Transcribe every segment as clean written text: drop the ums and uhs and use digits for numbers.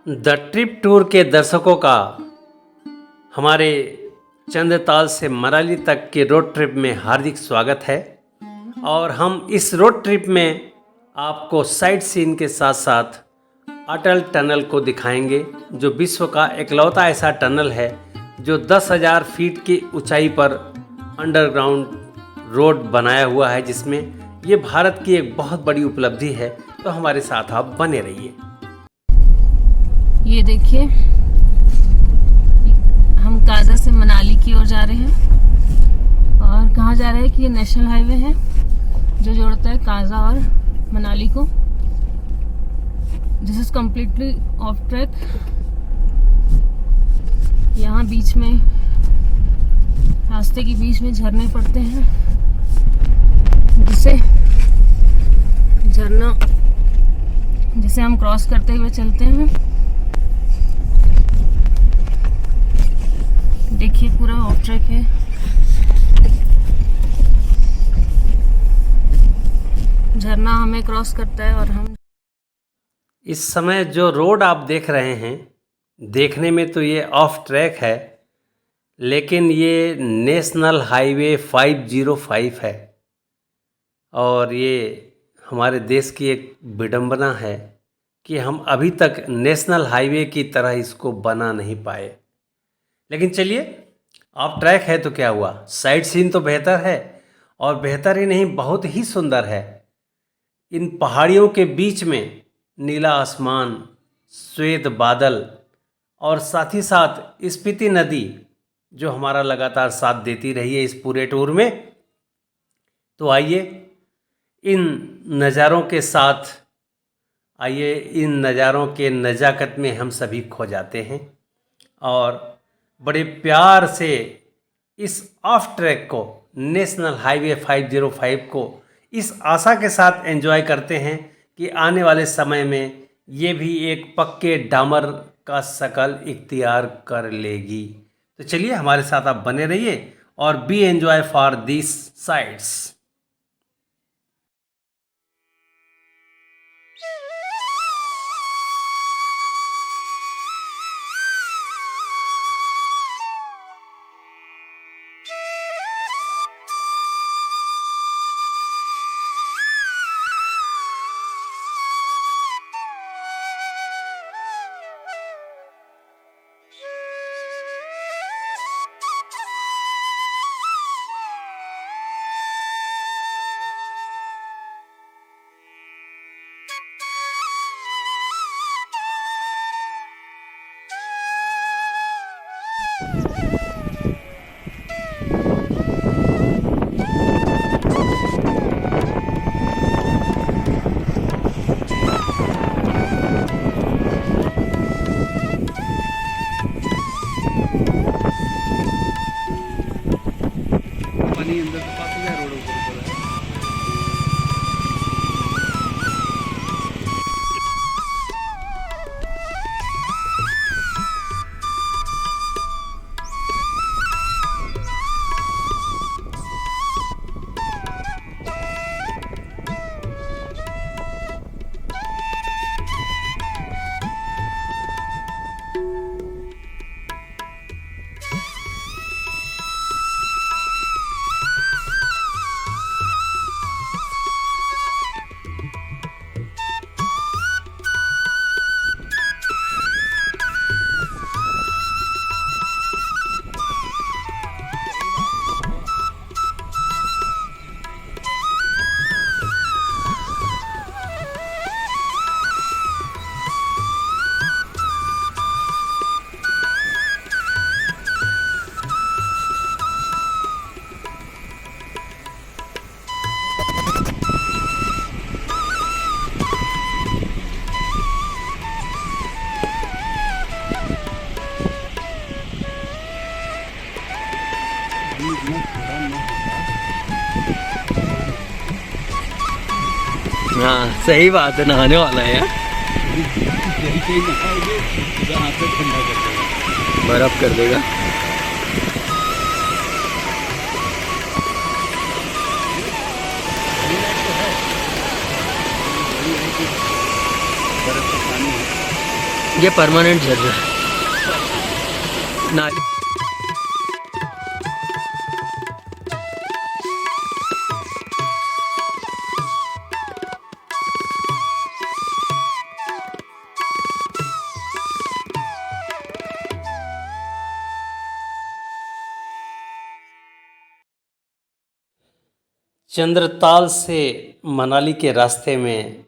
The trip tour के दर्शकों का हमारे चंद्रताल से मनाली तक के रोड ट्रिप में हार्दिक स्वागत है। और हम इस रोड ट्रिप में आपको साइट सीन के साथ साथ अटल टनल को दिखाएंगे, जो विश्व का इकलौता ऐसा टनल है जो 10,000 फीट की ऊंचाई पर अंडरग्राउंड रोड बनाया हुआ है, जिसमें ये भारत की एक बहुत बड़ी उपलब्धि है। तो हमारे साथ आप बने रहिए। ये देखिए, हम काजा से मनाली की ओर जा रहे हैं। और कहाँ जा रहे हैं कि ये नेशनल हाईवे है जो जोड़ता है काजा और मनाली को। This is completely of track. यहाँ बीच में, रास्ते के बीच में झरने पड़ते हैं, जिसे हम क्रॉस करते हुए चलते हैं। देखिए, पूरा ऑफ ट्रैक है। झरना हमें क्रॉस करता है और हम इस समय जो रोड आप देख रहे हैं, देखने में तो ये ऑफ ट्रैक है, लेकिन ये नेशनल हाईवे 505 है। और ये हमारे देश की एक विडंबना है कि हम अभी तक नेशनल हाईवे की तरह इसको बना नहीं पाए। लेकिन चलिए, ऑफ ट्रैक है तो क्या हुआ, साइट सीन तो बेहतर है, और बेहतर ही नहीं, बहुत ही सुंदर है। इन पहाड़ियों के बीच में नीला आसमान, श्वेत बादल, और साथ ही साथ स्पीति नदी जो हमारा लगातार साथ देती रही है इस पूरे टूर में। तो आइए इन नज़ारों के साथ, आइए इन नज़ारों के नज़ाकत में हम सभी खो जाते हैं और बड़े प्यार से इस ऑफ ट्रैक को, नेशनल हाईवे 505 को इस आशा के साथ एंजॉय करते हैं कि आने वाले समय में ये भी एक पक्के डामर का शकल इख्तियार कर लेगी। तो चलिए, हमारे साथ आप बने रहिए और B enjoy for this sites. हाँ, सही बात है, नहाने वाला है यार। बर्फ कर देगा। बर्फ का पानी है। ये परमानेंट जगह है ना। चंद्रताल से मनाली के रास्ते में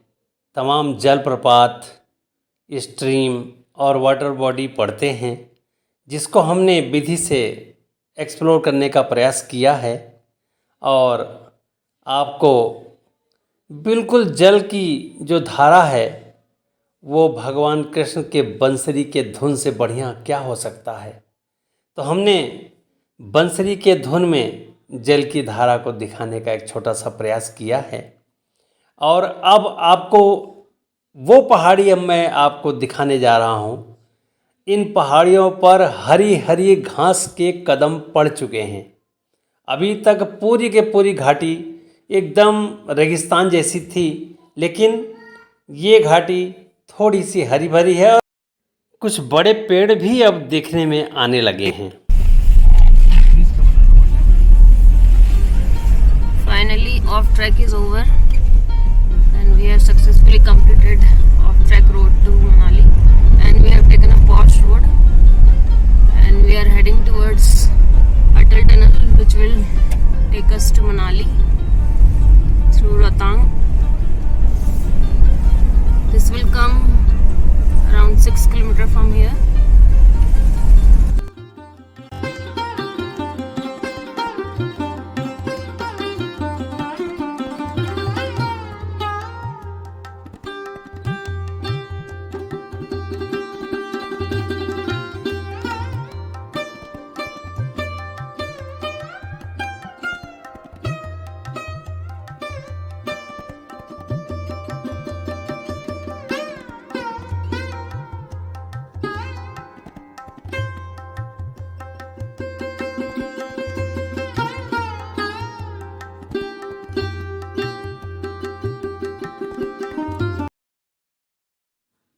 तमाम जलप्रपात, स्ट्रीम और वाटर बॉडी पड़ते हैं, जिसको हमने विधि से एक्सप्लोर करने का प्रयास किया है और आपको बिल्कुल जल की जो धारा है वो भगवान कृष्ण के बंसरी के धुन से बढ़िया क्या हो सकता है। तो हमने बंसरी के धुन में जल की धारा को दिखाने का एक छोटा सा प्रयास किया है। और अब आपको वो पहाड़ी अब मैं आपको दिखाने जा रहा हूँ। इन पहाड़ियों पर हरी हरी घास के कदम पड़ चुके हैं। अभी तक पूरी के पूरी घाटी एकदम रेगिस्तान जैसी थी, लेकिन ये घाटी थोड़ी सी हरी भरी है और कुछ बड़े पेड़ भी अब देखने में आने लगे हैं। Finally, off track is over and we have successfully completed off track road to Manali, and we have taken a posh road and we are heading towards Atal Tunnel, which will take us to Manali through Rohtang. This will come around 6 kilometers from here.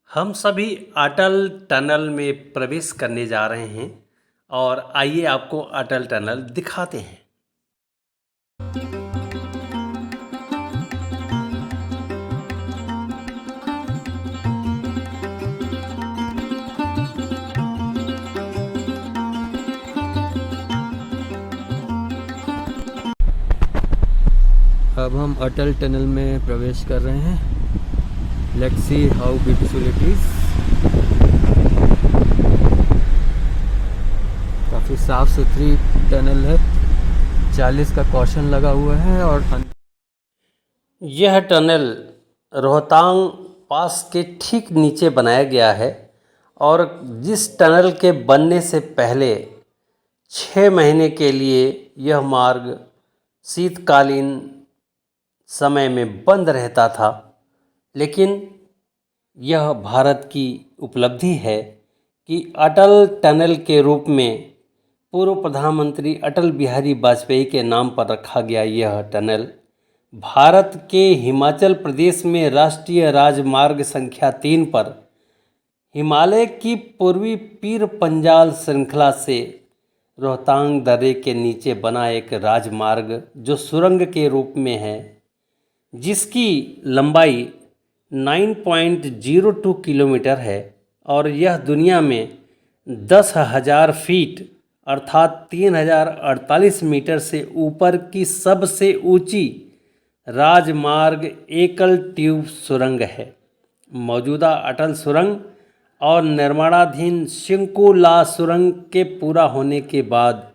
हम सभी अटल tunnel में प्रवेश करने जा रहे हैं और आइए आपको अटल टनल दिखाते हैं। अब हम अटल टनल में प्रवेश कर रहे हैं। Let's see how beautiful it is. काफ़ी साफ सुथरी टनल है, 40 का कॉशन लगा हुआ है। और यह टनल रोहतांग पास के ठीक नीचे बनाया गया है और जिस टनल के बनने से पहले 6 महीने के लिए यह मार्ग शीतकालीन समय में बंद रहता था, लेकिन यह भारत की उपलब्धि है कि अटल टनल के रूप में पूर्व प्रधानमंत्री अटल बिहारी वाजपेयी के नाम पर रखा गया यह टनल भारत के हिमाचल प्रदेश में राष्ट्रीय राजमार्ग संख्या 3 पर हिमालय की पूर्वी पीर पंजाल श्रृंखला से रोहतांग दर्रे के नीचे बना एक राजमार्ग जो सुरंग के रूप में है, जिसकी लंबाई 9.02 किलोमीटर है और यह दुनिया में 10,000 फीट अर्थात 3,048 मीटर से ऊपर की सबसे ऊंची राजमार्ग एकल ट्यूब सुरंग है। मौजूदा अटल सुरंग और निर्माणाधीन शिंकुला सुरंग के पूरा होने के बाद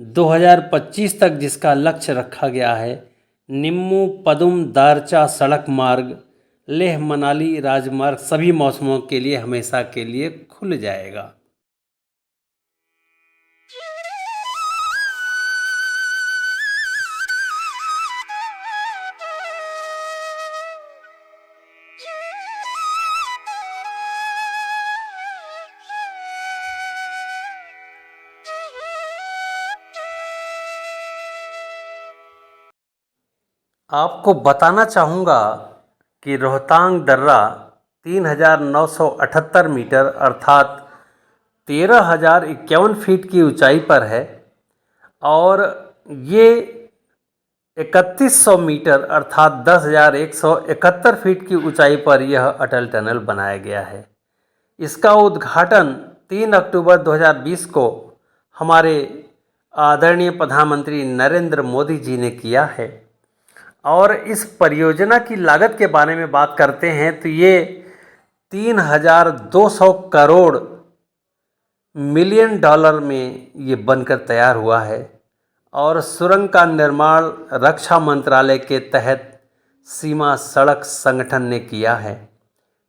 2025 तक जिसका लक्ष्य रखा गया है, निम्मू पदुम दारचा सड़क मार्ग लेह मनाली राजमार्ग सभी मौसमों के लिए हमेशा के लिए खुल जाएगा। आपको बताना चाहूँगा कि रोहतांग दर्रा 3,978 मीटर अर्थात 13,051 फीट की ऊंचाई पर है और ये 3100 मीटर अर्थात 10,171 फीट की ऊंचाई पर यह अटल टनल बनाया गया है। इसका उद्घाटन 3 अक्टूबर 2020 को हमारे आदरणीय प्रधानमंत्री नरेंद्र मोदी जी ने किया है। और इस परियोजना की लागत के बारे में बात करते हैं तो ये 3,200 करोड़ मिलियन डॉलर में ये बनकर तैयार हुआ है और सुरंग का निर्माण रक्षा मंत्रालय के तहत सीमा सड़क संगठन ने किया है।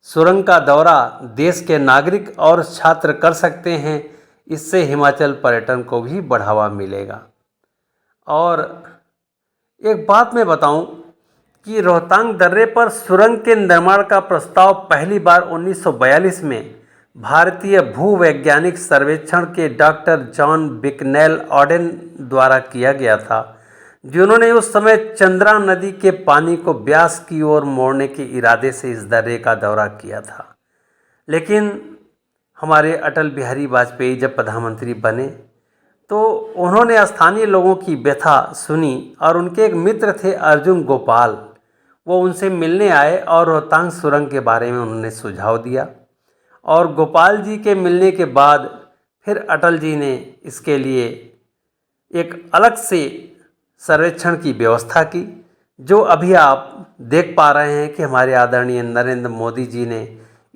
सुरंग का दौरा देश के नागरिक और छात्र कर सकते हैं। इससे हिमाचल पर्यटन को भी बढ़ावा मिलेगा। और एक बात मैं बताऊं कि रोहतांग दर्रे पर सुरंग के निर्माण का प्रस्ताव पहली बार 1942 में भारतीय भूवैज्ञानिक सर्वेक्षण के डॉक्टर जॉन बिकनेल ऑडेन द्वारा किया गया था, जिन्होंने उस समय चंद्रा नदी के पानी को ब्यास की ओर मोड़ने के इरादे से इस दर्रे का दौरा किया था। लेकिन हमारे अटल बिहारी वाजपेयी जब प्रधानमंत्री बने तो उन्होंने स्थानीय लोगों की व्यथा सुनी और उनके एक मित्र थे अर्जुन गोपाल, वो उनसे मिलने आए और रोहतांग सुरंग के बारे में उन्होंने सुझाव दिया। और गोपाल जी के मिलने के बाद फिर अटल जी ने इसके लिए एक अलग से सर्वेक्षण की व्यवस्था की, जो अभी आप देख पा रहे हैं कि हमारे आदरणीय नरेंद्र मोदी जी ने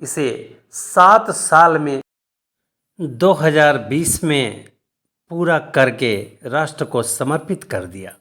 इसे 7 साल में 2020 में पूरा करके राष्ट्र को समर्पित कर दिया।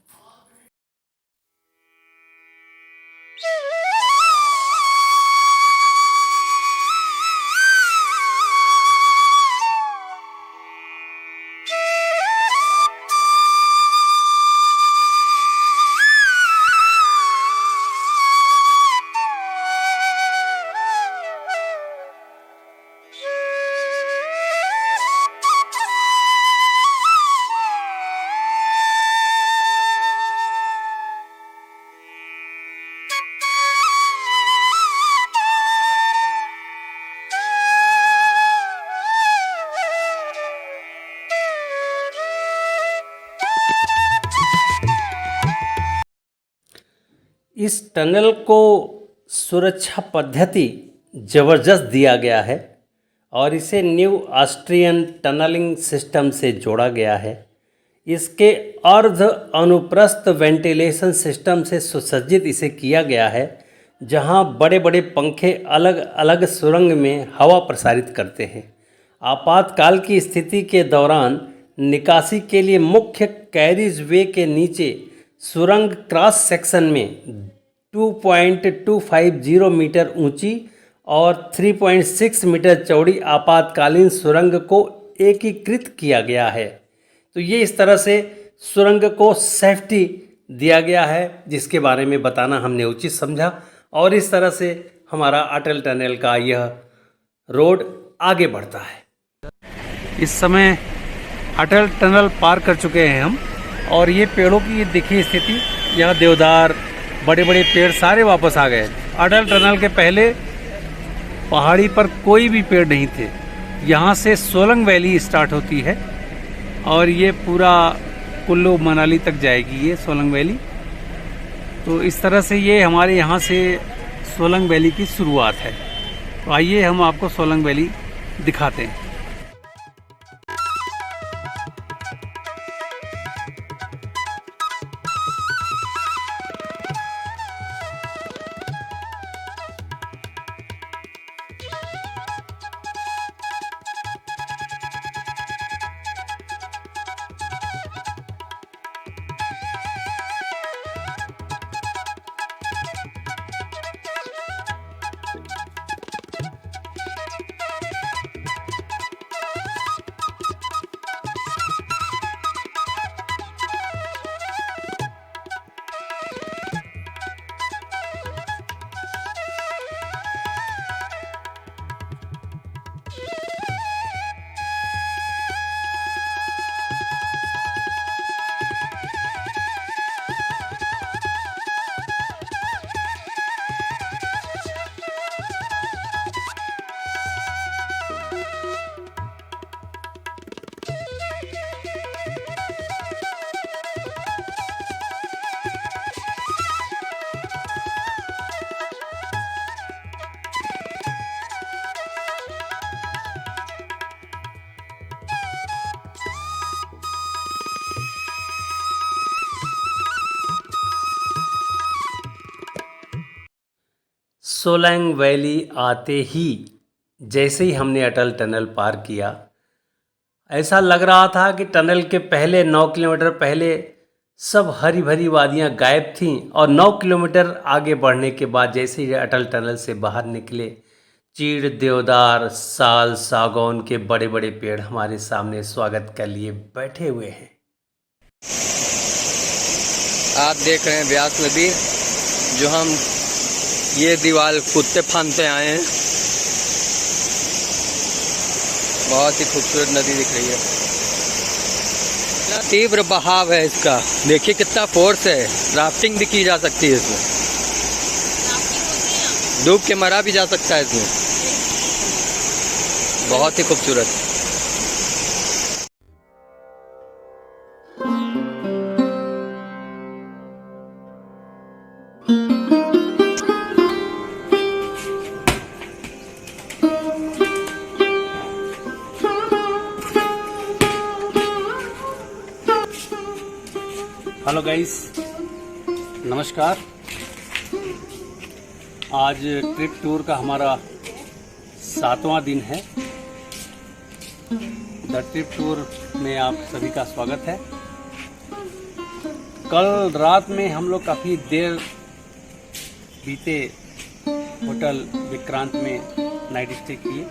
इस टनल को सुरक्षा पद्धति ज़बरदस्त दिया गया है और इसे न्यू ऑस्ट्रियन टनलिंग सिस्टम से जोड़ा गया है। इसके अर्ध अनुप्रस्थ वेंटिलेशन सिस्टम से सुसज्जित इसे किया गया है, जहां बड़े बड़े पंखे अलग अलग सुरंग में हवा प्रसारित करते हैं। आपातकाल की स्थिति के दौरान निकासी के लिए मुख्य कैरिज वे के नीचे सुरंग क्रॉस सेक्शन में 2.250 मीटर ऊंची और 3.6 मीटर चौड़ी आपातकालीन सुरंग को एकीकृत किया गया है। तो ये इस तरह से सुरंग को सेफ्टी दिया गया है, जिसके बारे में बताना हमने उचित समझा। और इस तरह से हमारा अटल टनल का यह रोड आगे बढ़ता है। इस समय अटल टनल पार कर चुके हैं हम और ये पेड़ों की देखिए स्थिति, यहाँ देवदार बड़े बड़े पेड़ सारे वापस आ गए। अटल टनल के पहले पहाड़ी पर कोई भी पेड़ नहीं थे। यहाँ से सोलंग वैली स्टार्ट होती है और ये पूरा कुल्लू मनाली तक जाएगी ये सोलंग वैली। तो इस तरह से ये हमारे यहाँ से सोलंग वैली की शुरुआत है। तो आइए हम आपको सोलंग वैली दिखाते हैं। सोलैंग वैली आते ही जैसे ही हमने अटल टनल पार किया, ऐसा लग रहा था कि टनल के पहले 9 किलोमीटर पहले सब हरी भरी वादियाँ गायब थीं और 9 किलोमीटर आगे बढ़ने के बाद जैसे ही अटल टनल से बाहर निकले, चीड़, देवदार, साल, सागौन के बड़े बड़े पेड़ हमारे सामने स्वागत के लिए बैठे हुए हैं। आप देख रहे हैं ब्यास नदी, जो हम ये दीवार कूदते फांदते आए हैं। बहुत ही खूबसूरत नदी दिख रही है। तीव्र बहाव है इसका, देखिए कितना फोर्स है। राफ्टिंग भी की जा सकती है इसमें, डूब के मरा भी जा सकता है इसमें। बहुत ही खूबसूरत। हेलो गाइस, नमस्कार। आज ट्रिप टूर का हमारा 7वां दिन है। द ट्रिप टूर में आप सभी का स्वागत है। कल रात में हम लोग काफ़ी देर बीते होटल विक्रांत में नाइट स्टे किए।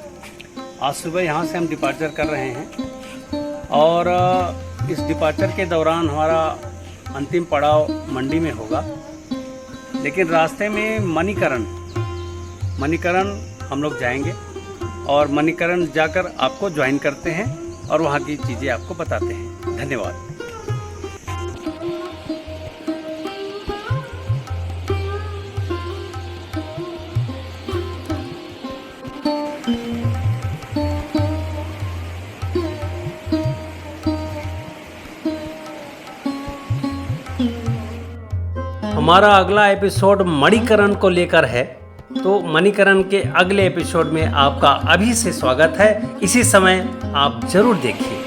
आज सुबह यहाँ से हम डिपार्चर कर रहे हैं और इस डिपार्चर के दौरान हमारा अंतिम पड़ाव मंडी में होगा, लेकिन रास्ते में मणिकरण हम लोग जाएंगे और मणिकरण जाकर आपको ज्वाइन करते हैं और वहाँ की चीज़ें आपको बताते हैं। धन्यवाद। हमारा अगला एपिसोड मणिकरण को लेकर है, तो मणिकरण के अगले एपिसोड में आपका अभी से स्वागत है। इसी समय आप जरूर देखिए।